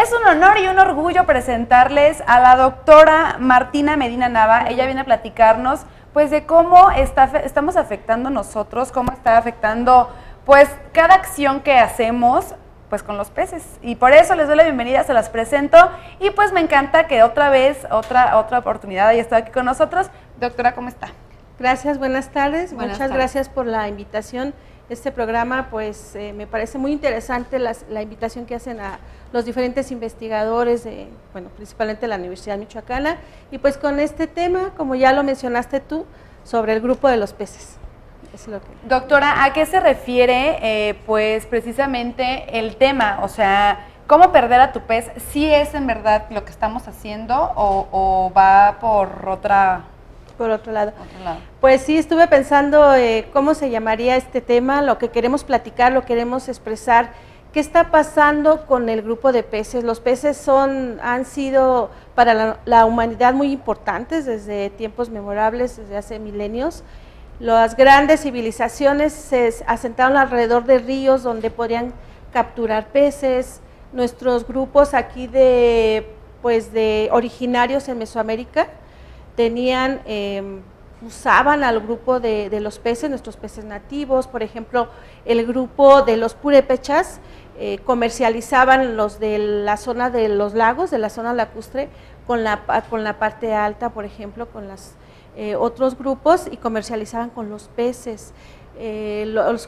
Es un honor y un orgullo presentarles a la doctora Martina Medina Nava. Ella viene a platicarnos pues de cómo estamos afectando nosotros, cómo está afectando pues cada acción que hacemos pues con los peces. Y por eso les doy la bienvenida, se las presento y pues me encanta que otra vez, otra oportunidad haya estado aquí con nosotros. Doctora, ¿cómo está? Gracias, buenas tardes. Muchas gracias por la invitación. Este programa, pues, me parece muy interesante la invitación que hacen a los diferentes investigadores, principalmente de la Universidad Michoacana, y pues con este tema, como ya lo mencionaste tú, sobre el grupo de los peces. Es lo que... Doctora, ¿a qué se refiere, pues, precisamente el tema? O sea, ¿cómo perder a tu pez? ¿Sí es en verdad lo que estamos haciendo o va por otro lado? Pues sí, estuve pensando cómo se llamaría este tema, lo que queremos platicar, lo queremos expresar. ¿Qué está pasando con el grupo de peces? Los peces han sido para la humanidad muy importantes desde tiempos memorables, desde hace milenios. Las grandes civilizaciones se asentaron alrededor de ríos donde podían capturar peces. Nuestros grupos aquí de originarios en Mesoamérica usaban al grupo de los peces, nuestros peces nativos. Por ejemplo, el grupo de los purépechas comercializaban los de la zona de los lagos, de la zona lacustre, con la parte alta, por ejemplo, con los otros grupos, y comercializaban con los peces,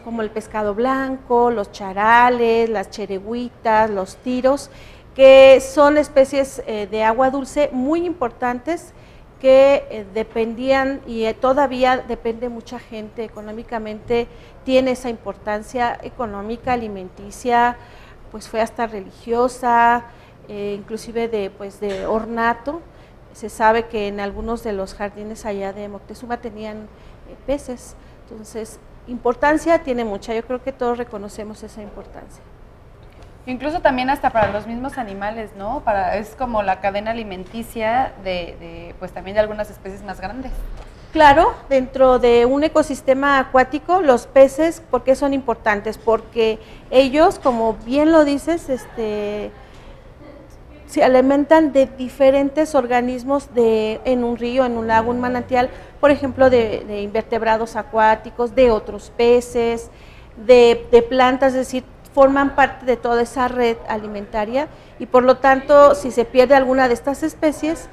como el pescado blanco, los charales, las cheregüitas, los tiros, que son especies de agua dulce muy importantes, que dependían y todavía depende mucha gente económicamente, tiene esa importancia económica, alimenticia, pues fue hasta religiosa, inclusive de ornato. Se sabe que en algunos de los jardines allá de Moctezuma tenían peces, entonces importancia tiene mucha, yo creo que todos reconocemos esa importancia. Incluso también hasta para los mismos animales, ¿no? Es como la cadena alimenticia pues también de algunas especies más grandes. Claro, dentro de un ecosistema acuático, los peces, ¿por qué son importantes? Porque ellos, como bien lo dices, se alimentan de diferentes organismos en un río, en un lago, un manantial, por ejemplo, de invertebrados acuáticos, de otros peces, de plantas, es decir, forman parte de toda esa red alimentaria, y por lo tanto, si se pierde alguna de estas especies,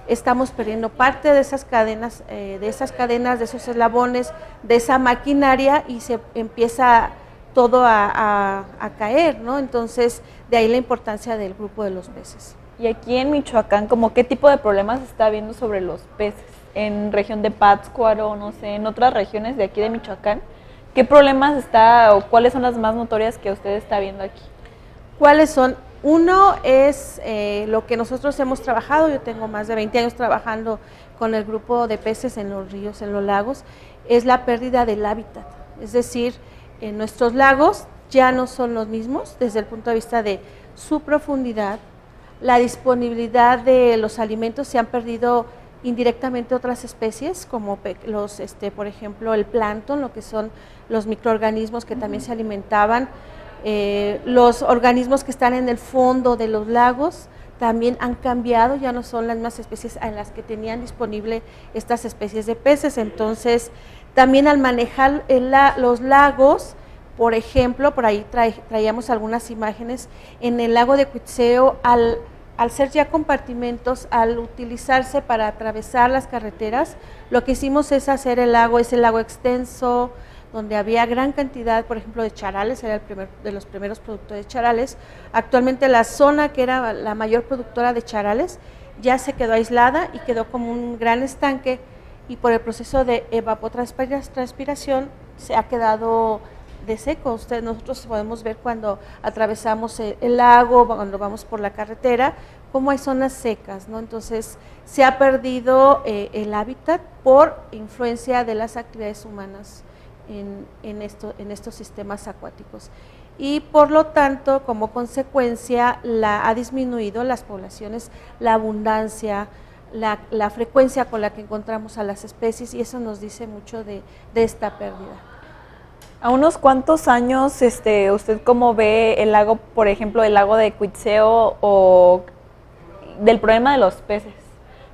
estamos perdiendo parte de esas cadenas, de esos eslabones, de esa maquinaria, y se empieza todo a caer, ¿no? Entonces, de ahí la importancia del grupo de los peces. Y aquí en Michoacán, ¿cómo qué tipo de problemas está habiendo sobre los peces? En región de Pátzcuaro, no sé, en otras regiones de aquí de Michoacán, ¿qué problemas está o cuáles son las más notorias que usted está viendo aquí? ¿Cuáles son? Uno es lo que nosotros hemos trabajado. Yo tengo más de 20 años trabajando con el grupo de peces en los ríos, en los lagos, es la pérdida del hábitat. Es decir, nuestros lagos ya no son los mismos desde el punto de vista de su profundidad, la disponibilidad de los alimentos. Se han perdido indirectamente otras especies, como por ejemplo, el plancton, lo que son los microorganismos que también se alimentaban. Los organismos que están en el fondo de los lagos también han cambiado, ya no son las mismas especies en las que tenían disponible estas especies de peces. Entonces, también al manejar los lagos, por ejemplo, por ahí traíamos algunas imágenes, en el lago de Cuitzeo, al ser ya compartimentos, al utilizarse para atravesar las carreteras, lo que hicimos es hacer el lago extenso, donde había gran cantidad, por ejemplo, de charales, era de los primeros productores de charales. Actualmente la zona que era la mayor productora de charales ya se quedó aislada y quedó como un gran estanque, y por el proceso de evapotranspiración se ha quedado deseco. Nosotros podemos ver cuando atravesamos el lago, cuando vamos por la carretera, cómo hay zonas secas, ¿no? Entonces se ha perdido el hábitat por influencia de las actividades humanas en estos sistemas acuáticos, y por lo tanto, como consecuencia, ha disminuido las poblaciones, la abundancia, la frecuencia con la que encontramos a las especies, y eso nos dice mucho de esta pérdida. ¿A unos cuántos años usted cómo ve el lago, por ejemplo, el lago de Cuitzeo o del problema de los peces?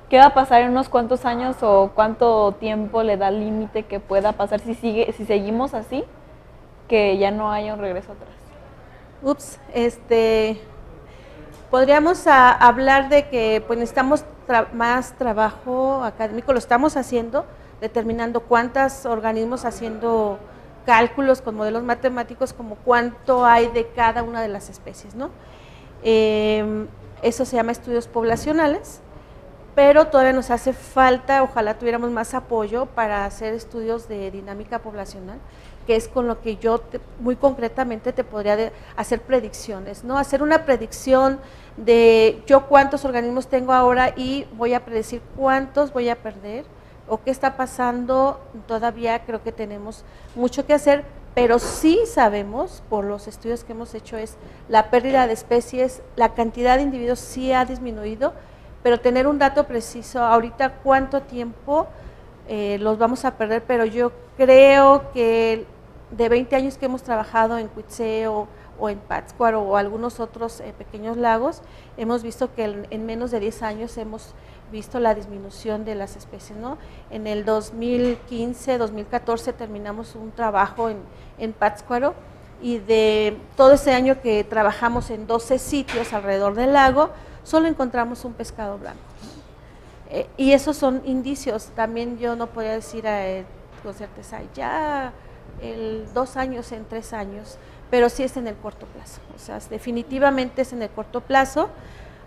¿Qué va a pasar en unos cuantos años o cuánto tiempo le da límite que pueda pasar si seguimos así, que ya no haya un regreso atrás? Ups, podríamos hablar de que pues necesitamos más trabajo académico, lo estamos haciendo, determinando cuántos organismos, haciendo cálculos con modelos matemáticos como cuánto hay de cada una de las especies, ¿no? Eso se llama estudios poblacionales, pero todavía nos hace falta, ojalá tuviéramos más apoyo para hacer estudios de dinámica poblacional, que es con lo que yo muy concretamente te podría hacer predicciones, ¿no? Hacer una predicción de yo cuántos organismos tengo ahora y voy a predecir cuántos voy a perder o qué está pasando. Todavía creo que tenemos mucho que hacer, pero sí sabemos por los estudios que hemos hecho es la pérdida de especies, la cantidad de individuos sí ha disminuido, pero tener un dato preciso ahorita cuánto tiempo los vamos a perder, pero yo creo que de 20 años que hemos trabajado en Cuitzeo o en Pátzcuaro o algunos otros pequeños lagos, hemos visto que en menos de 10 años hemos visto la disminución de las especies, ¿no? En el 2015, 2014 terminamos un trabajo en Pátzcuaro y de todo ese año que trabajamos en 12 sitios alrededor del lago, solo encontramos un pescado blanco. Y esos son indicios, también yo no podía decir con certeza ya 2 años, en 3 años, pero sí es en el corto plazo, o sea, definitivamente es en el corto plazo.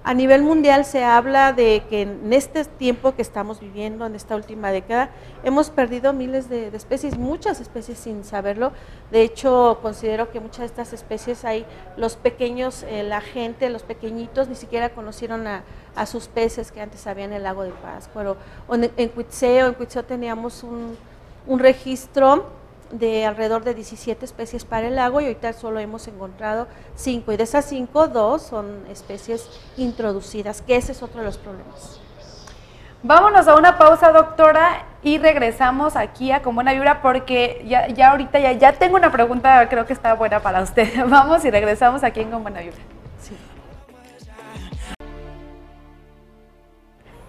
A nivel mundial se habla de que en este tiempo que estamos viviendo, en esta última década, hemos perdido miles de especies, muchas especies sin saberlo. De hecho, considero que muchas de estas especies hay los pequeños, la gente, los pequeñitos, ni siquiera conocieron a sus peces que antes había en el lago de Pátzcuaro. En Cuitzeo teníamos un registro de alrededor de 17 especies para el lago y ahorita solo hemos encontrado 5 y de esas 5, 2 son especies introducidas, que ese es otro de los problemas. Vámonos a una pausa, doctora, y regresamos aquí a Con Buena Vibra porque ya ahorita ya tengo una pregunta, creo que está buena para usted. Vamos y regresamos aquí en Con Buena Vibra. Sí.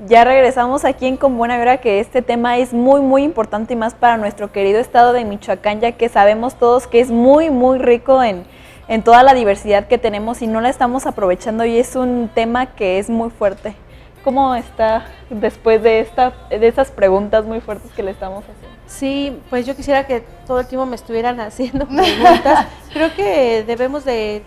Ya regresamos aquí en Con Buena Vibra, que este tema es muy muy importante y más para nuestro querido estado de Michoacán, ya que sabemos todos que es muy muy rico en toda la diversidad que tenemos y no la estamos aprovechando y es un tema que es muy fuerte. ¿Cómo está después de esas preguntas muy fuertes que le estamos haciendo? Sí, pues yo quisiera que todo el tiempo me estuvieran haciendo preguntas. Creo que debemos de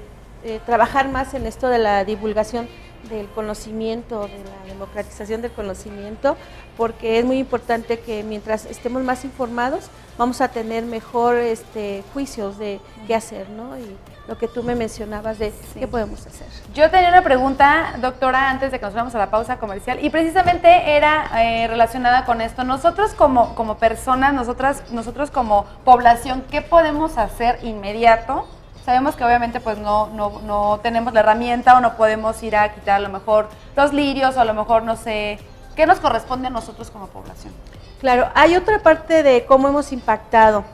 trabajar más en esto de la divulgación del conocimiento, de la democratización del conocimiento, porque es muy importante que mientras estemos más informados vamos a tener mejor juicios de qué hacer, ¿no? Y lo que tú me mencionabas de qué podemos hacer. Yo tenía una pregunta, doctora, antes de que nos vayamos a la pausa comercial, y precisamente era relacionada con esto. Nosotros como personas, nosotros como población, ¿qué podemos hacer inmediato? Sabemos que obviamente pues no tenemos la herramienta o no podemos ir a quitar a lo mejor los lirios o a lo mejor no sé, ¿qué nos corresponde a nosotros como población? Claro, hay otra parte de cómo hemos impactado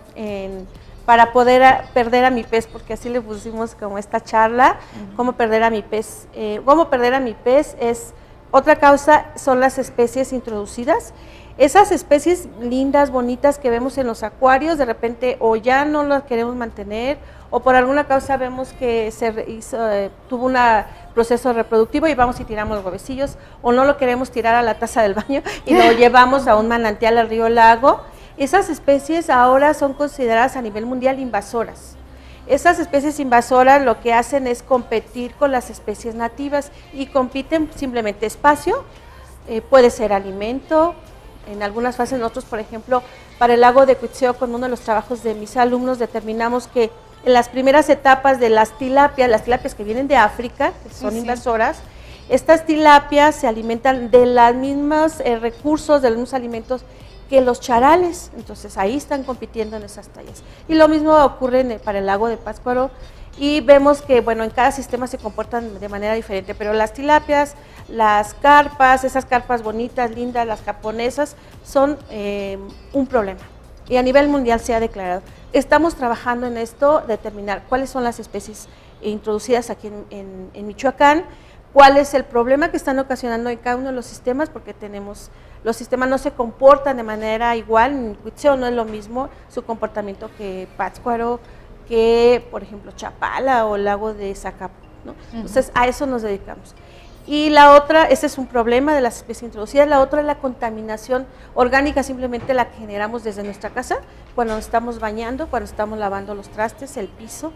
para poder perder a mi pez, porque así le pusimos como esta charla, cómo perder a mi pez. Cómo perder a mi pez es otra causa, son las especies introducidas. Esas especies lindas, bonitas que vemos en los acuarios, de repente o ya no las queremos mantener o por alguna causa vemos que tuvo un proceso reproductivo y vamos y tiramos los huevecillos, o no lo queremos tirar a la taza del baño y lo llevamos a un manantial, al río, lago. Esas especies ahora son consideradas a nivel mundial invasoras. Esas especies invasoras lo que hacen es competir con las especies nativas y compiten simplemente espacio, puede ser alimento. En algunas fases nosotros, por ejemplo, para el lago de Cuitzeo, con uno de los trabajos de mis alumnos, determinamos que en las primeras etapas de las tilapias que vienen de África, que son invasoras, estas tilapias se alimentan de los mismos recursos, de los mismos alimentos que los charales, entonces ahí están compitiendo en esas tallas. Y lo mismo ocurre para el lago de Pátzcuaro, y vemos que, bueno, en cada sistema se comportan de manera diferente, pero las tilapias, las carpas, esas carpas bonitas, lindas, las japonesas, son un problema. y a nivel mundial se ha declarado. Estamos trabajando en esto, determinar cuáles son las especies introducidas aquí en Michoacán, cuál es el problema que están ocasionando en cada uno de los sistemas, porque los sistemas no se comportan de manera igual, en Cuitzeo no es lo mismo su comportamiento que Pátzcuaro, que por ejemplo Chapala o el lago de Zacapu, ¿no? Entonces a eso nos dedicamos. Y la otra, ese es un problema de las especies introducidas, la otra es la contaminación orgánica, simplemente la que generamos desde nuestra casa, cuando nos estamos bañando, cuando estamos lavando los trastes, el piso.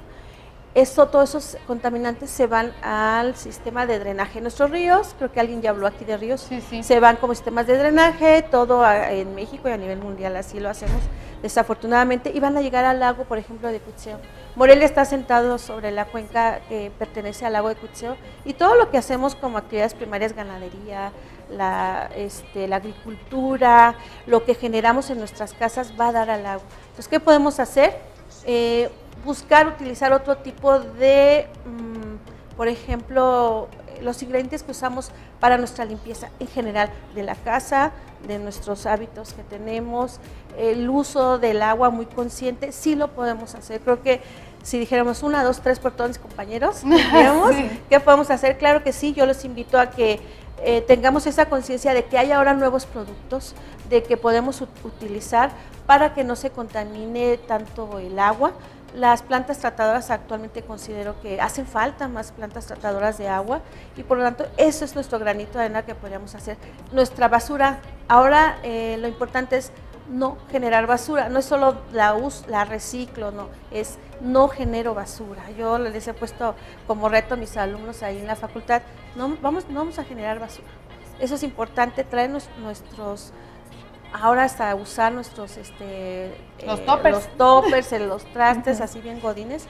Todos esos contaminantes se van al sistema de drenaje. Nuestros ríos, creo que alguien ya habló aquí de ríos, Sí. se van como sistemas de drenaje, todo en México y a nivel mundial así lo hacemos, desafortunadamente, y van a llegar al lago, por ejemplo, de Cuitzeo. Morelia está sentado sobre la cuenca que pertenece al lago de Cuitzeo, y todo lo que hacemos como actividades primarias, ganadería, la agricultura, lo que generamos en nuestras casas va a dar al lago. Entonces, ¿qué podemos hacer? Buscar utilizar otro tipo de, por ejemplo, los ingredientes que usamos para nuestra limpieza en general de la casa, de nuestros hábitos que tenemos, el uso del agua muy consciente, sí lo podemos hacer. Creo que si dijéramos 1, 2, 3 por todos mis compañeros, ¿qué podemos hacer? Claro que sí, yo los invito a que tengamos esa conciencia de que hay ahora nuevos productos, de que podemos utilizar para que no se contamine tanto el agua. Las plantas tratadoras actualmente considero que hacen falta más plantas tratadoras de agua y por lo tanto eso es nuestro granito de arena que podríamos hacer. Nuestra basura, ahora lo importante es no generar basura, no es solo la reciclo, no, es no genero basura. Yo les he puesto como reto a mis alumnos ahí en la facultad, no vamos a generar basura. Eso es importante, traer nuestros... Ahora hasta usar nuestros los toppers en los trastes, así bien godines,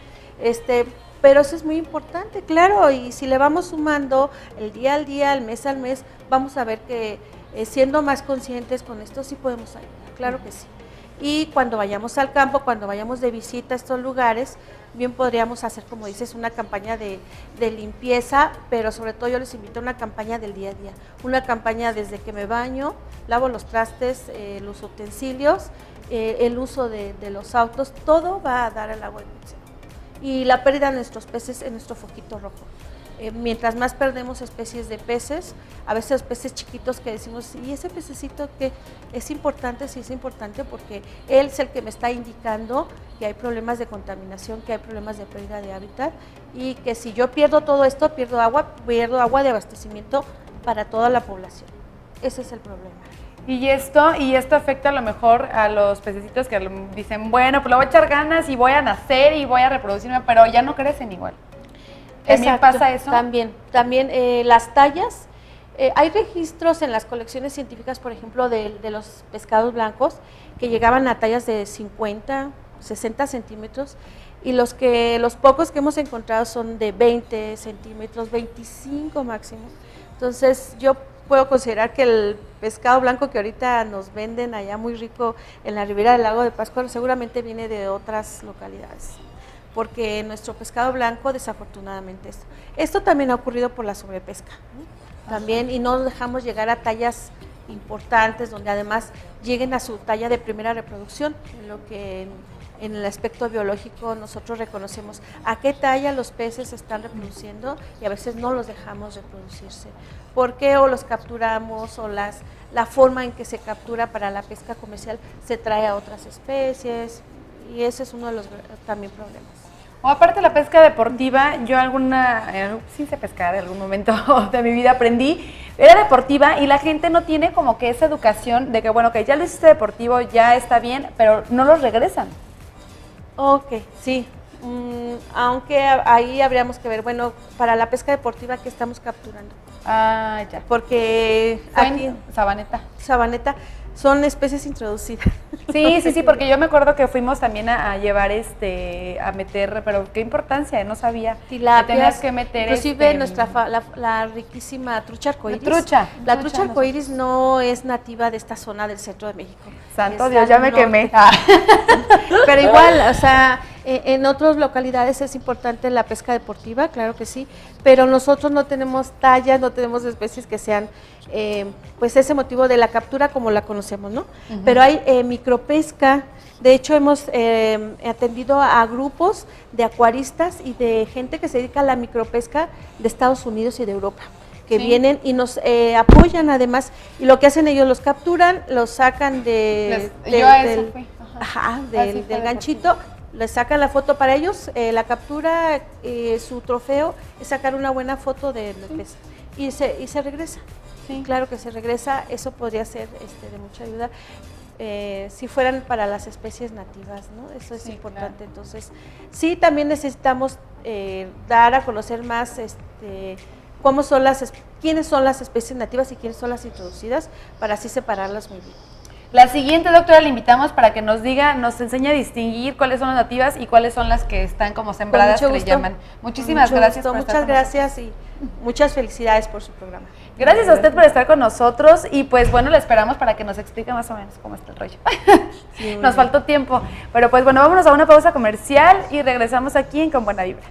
pero eso es muy importante, claro, y si le vamos sumando el día al día, el mes al mes, vamos a ver que siendo más conscientes con esto sí podemos ayudar, claro que sí. Y cuando vayamos al campo, cuando vayamos de visita a estos lugares, bien podríamos hacer, como dices, una campaña de limpieza, pero sobre todo yo les invito a una campaña del día a día, una campaña desde que me baño, lavo los trastes, los utensilios, el uso de los autos, todo va a dar al agua de Cuitzeo. Y la pérdida de nuestros peces es nuestro foquito rojo. Mientras más perdemos especies de peces, a veces peces chiquitos que decimos, ¿y ese pececito qué? Es importante, sí es importante porque él es el que me está indicando que hay problemas de contaminación, que hay problemas de pérdida de hábitat y que si yo pierdo todo esto, pierdo agua de abastecimiento para toda la población. Ese es el problema. Y esto afecta a lo mejor a los pececitos que dicen, bueno, pues le voy a echar ganas y voy a nacer y voy a reproducirme, pero ya no crecen igual. ¿También pasa eso? También las tallas, hay registros en las colecciones científicas, por ejemplo, de los pescados blancos que llegaban a tallas de 50, 60 centímetros y los pocos que hemos encontrado son de 20 centímetros, 25 máximo. Entonces yo puedo considerar que el pescado blanco que ahorita nos venden allá muy rico en la ribera del lago de Pátzcuaro seguramente viene de otras localidades, porque nuestro pescado blanco desafortunadamente esto también ha ocurrido por la sobrepesca, ¿no? También, y no dejamos llegar a tallas importantes donde además lleguen a su talla de primera reproducción, en lo que en el aspecto biológico nosotros reconocemos a qué talla los peces se están reproduciendo y a veces no los dejamos reproducirse. ¿Por qué? O los capturamos o la forma en que se captura para la pesca comercial se trae a otras especies y ese es uno de los también problemas. O aparte de la pesca deportiva, yo sí sé pescar, en algún momento de mi vida aprendí, era deportiva y la gente no tiene como que esa educación de que bueno, que ya lo hiciste deportivo, ya está bien, pero no los regresan. Ok, sí, aunque ahí habríamos que ver, bueno, para la pesca deportiva, ¿qué estamos capturando? Ah, ya. Porque aquí sabaneta son especies introducidas. Sí, porque yo me acuerdo que fuimos también a llevar a meter, pero qué importancia, no sabía. Tilapias, que tenías que meter inclusive la riquísima trucha arcoíris. La trucha arcoíris no es nativa de esta zona del centro de México. Santo Dios, ya me quemé. Pero igual, o sea, En otras localidades es importante la pesca deportiva, claro que sí, pero nosotros no tenemos tallas, no tenemos especies que sean, pues ese motivo de la captura como la conocemos, ¿no? Pero hay micropesca. De hecho, hemos atendido a grupos de acuaristas y de gente que se dedica a la micropesca de Estados Unidos y de Europa, que vienen y nos apoyan además, y lo que hacen ellos, los capturan, los sacan del ganchito, les sacan la foto para ellos, la captura, su trofeo es sacar una buena foto del pez y se regresa. Sí. Claro que se regresa, eso podría ser de mucha ayuda. Si fueran para las especies nativas, ¿no? Eso es importante. Claro. Entonces, sí, también necesitamos dar a conocer más quiénes son las especies nativas y quiénes son las introducidas, para así separarlas muy bien. La siguiente, doctora, la invitamos para que nos diga, nos enseñe a distinguir cuáles son las nativas y cuáles son las que están como sembradas, que le llaman. Muchísimas gracias por estar con nosotros. Muchas gracias y muchas felicidades por su programa. Gracias a usted por estar con nosotros y pues bueno, le esperamos para que nos explique más o menos cómo está el rollo. Sí, nos faltó tiempo, pero pues bueno, vámonos a una pausa comercial y regresamos aquí en Con Buena Vibra.